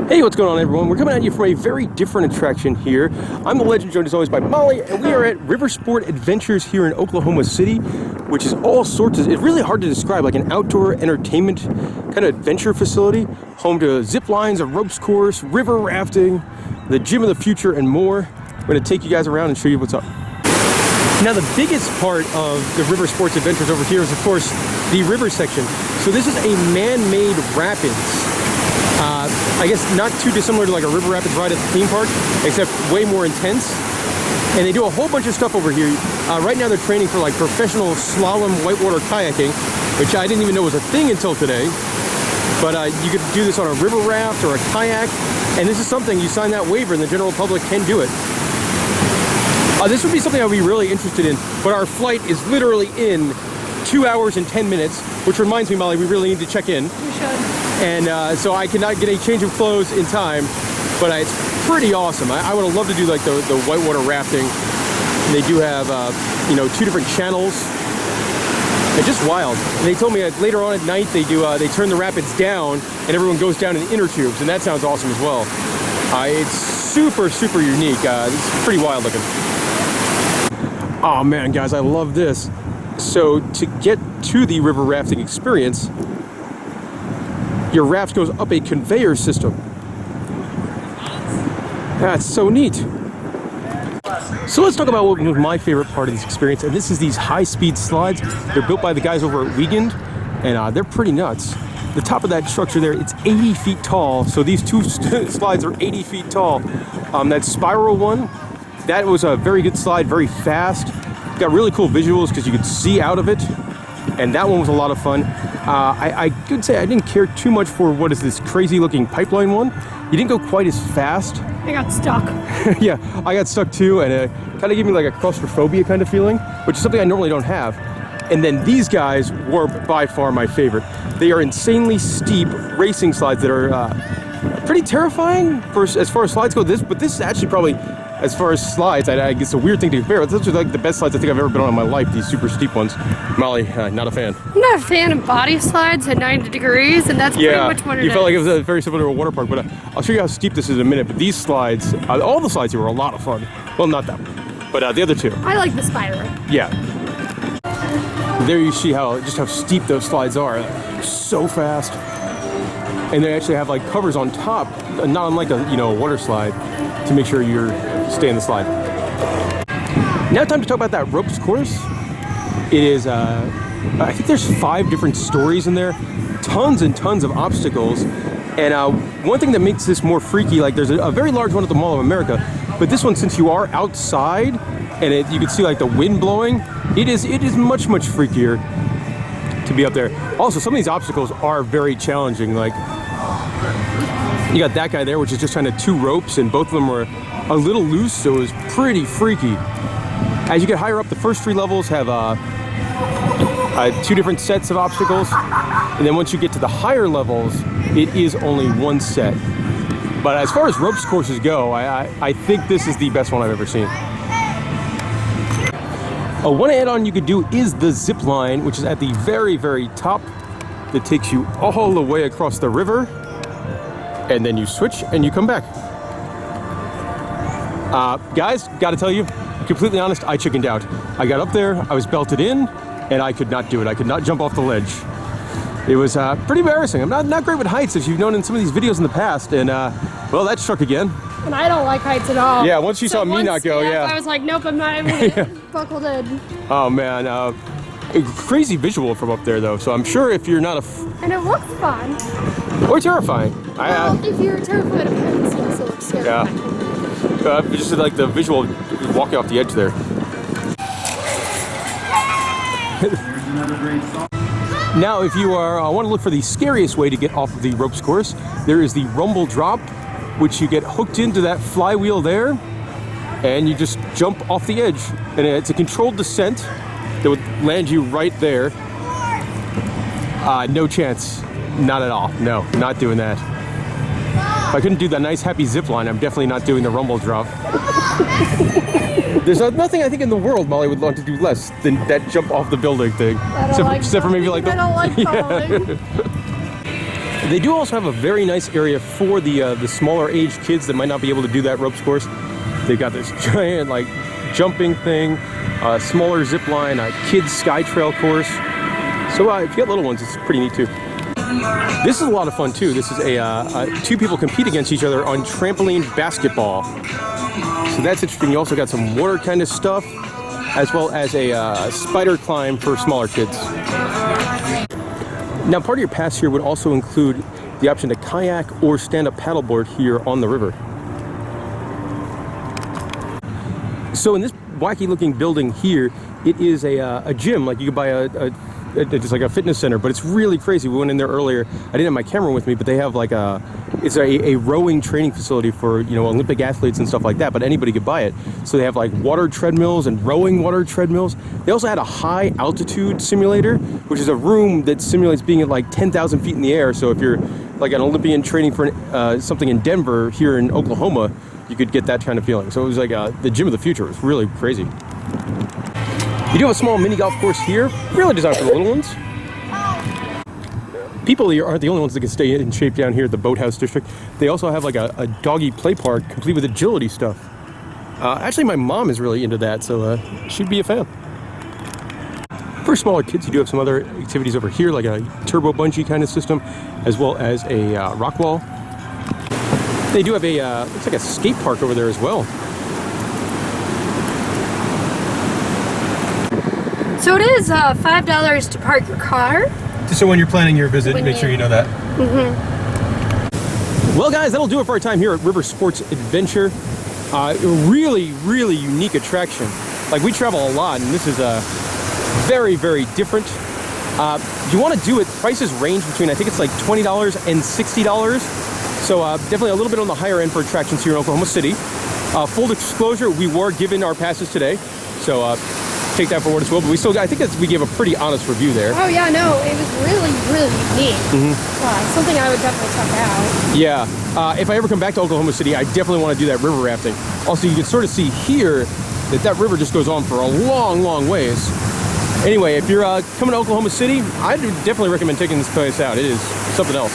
Hey, what's going on, everyone? We're coming at you from a very different attraction here. I'm the legend, joined as always by Molly, and we are at Riversport Adventures here in Oklahoma City, which is all sorts of, it's really hard to describe, like an outdoor entertainment kind of adventure facility, home to zip lines, a ropes course, river rafting, the gym of the future, and more. We're going to take you guys around and show you what's up. Now, the biggest part of the Riversports Adventures over here is, of course, the river section. So this is a man-made rapids. I guess not too dissimilar to like a river rapids ride at the theme park, except way more intense. And they do a whole bunch of stuff over here. Right now they're training for like professional slalom whitewater kayaking, which I didn't even know was a thing until today. But you could do this on a river raft or a kayak, and this is something, you sign that waiver and the general public can do it. This would be something I'd be really interested in, but our flight is literally in 2 hours and 10 minutes, which reminds me, Molly, we really need to check in. You should. And so I cannot get a change of clothes in time, but it's pretty awesome. I would have loved to do like the whitewater rafting. They do have, you know, 2 different channels. It's just wild. And they told me that later on at night they turn the rapids down and everyone goes down in inner tubes, and that sounds awesome as well. It's super, super unique. It's pretty wild looking. Oh man, guys, I love this. So to get to the river rafting experience, your raft goes up a conveyor system. That's so neat. So let's talk about what was my favorite part of this experience, and this is these high-speed slides. They're built by the guys over at Wiegand, and they're pretty nuts. The top of that structure there, it's 80 feet tall, so these 2 slides are 80 feet tall. That spiral one, that was a very good slide, very fast. Got really cool visuals because you could see out of it, and that one was a lot of fun. I could say I didn't care too much for what is this crazy looking pipeline one. You didn't go quite as fast. I got stuck. Yeah, I got stuck too, and it kind of gave me like a claustrophobia kind of feeling, which is something I normally don't have. And then these guys were by far my favorite. They are insanely steep racing slides that are pretty terrifying as far as slides go. But this is actually probably, as far as slides, I guess a weird thing to compare. Those are like the best slides I think I've ever been on in my life, these super steep ones. Molly, not a fan. I'm not a fan of body slides at 90 degrees, and that's pretty much what it is. You felt like it was very similar to a water park, but I'll show you how steep this is in a minute. But these slides, all the slides here were a lot of fun. Well, not that one, but the other 2. I like the spiral. Yeah. There you see just how steep those slides are. So fast. And they actually have like covers on top, not unlike a water slide, to make sure you're staying the slide. Now time to talk about that ropes course. It is, I think there's 5 different stories in there, tons and tons of obstacles. And one thing that makes this more freaky, like there's a very large one at the Mall of America, but this one, since you are outside and you can see like the wind blowing, it is much, much freakier to be up there. Also, some of these obstacles are very challenging. Like, you got that guy there, which is just kind of 2 ropes, and both of them were a little loose, so it was pretty freaky. As you get higher up, the first 3 levels have 2 different sets of obstacles, and then once you get to the higher levels, it is only 1 set. But as far as ropes courses go, I think this is the best one I've ever seen. One add-on you could do is the zip line, which is at the very, very top, that takes you all the way across the river, and then you switch and you come back. Guys, gotta tell you, completely honest, I chickened out. I got up there, I was belted in, and I could not do it. I could not jump off the ledge. It was pretty embarrassing. I'm not great with heights, as you've known in some of these videos in the past, and well, that struck again. And I don't like heights at all. Yeah, once you saw me not go, I was like, nope, I'm not even buckled in. Oh man, a crazy visual from up there though, so I'm sure if you're not and it looks fun. Or terrifying. Well, if you're terrified of heights, it also looks scary. Yeah. Just like the visual walking off the edge there. Now, if you want to look for the scariest way to get off of the ropes course, there is the rumble drop, which you get hooked into that flywheel there, and you just jump off the edge. And it's a controlled descent that would land you right there. No chance. Not at all. No, not doing that. If I couldn't do that nice happy zip line, I'm definitely not doing the rumble drop. There's nothing I think in the world Molly would want to do less than that jump off the building thing. Except for maybe like I don't like falling. They do also have a very nice area for the smaller age kids that might not be able to do that ropes course. They've got this giant like jumping thing, smaller zip line, a kids sky trail course. So if you got little ones, it's pretty neat too. This is a lot of fun too. This is two people compete against each other on trampoline basketball. So that's interesting. You also got some water kind of stuff, as well as a spider climb for smaller kids. Now, part of your pass here would also include the option to kayak or stand-up paddleboard here on the river. So in this wacky-looking building here, it is a gym. Like you could buy it's like a fitness center, but it's really crazy. We went in there earlier. I didn't have my camera with me, but they have like it's a rowing training facility for, you know, Olympic athletes and stuff like that, but anybody could buy it. So they have like water treadmills and rowing water treadmills. They also had a high altitude simulator, which is a room that simulates being at like 10,000 feet in the air. So if you're like an Olympian training for something in Denver here in Oklahoma, you could get that kind of feeling. So it was like the gym of the future. It was really crazy. You do have a small mini golf course here, really designed for the little ones. People here aren't the only ones that can stay in shape down here at the Boathouse District. They also have like a doggy play park complete with agility stuff. Actually, my mom is really into that, so she'd be a fan. For smaller kids, you do have some other activities over here, like a turbo bungee kind of system, as well as a rock wall. They do have a, looks like a skate park over there as well. So it is $5 to park your car. So when you're planning your visit, make sure you know that. Well, guys, that'll do it for our time here at Riversport Adventure. Really, really unique attraction. Like, we travel a lot, and this is very, very different. You want to do it, prices range between, I think it's like $20 and $60. So definitely a little bit on the higher end for attractions here in Oklahoma City. Full disclosure, we were given our passes today. So take that for what it's worth, but we still, I think we gave a pretty honest review there. Oh yeah, no, it was really, really neat. Something I would definitely check out. Yeah, if I ever come back to Oklahoma City, I definitely want to do that river rafting. Also, you can sort of see here that river just goes on for a long, long ways. Anyway, if you're coming to Oklahoma City, I definitely recommend taking this place out. It is something else.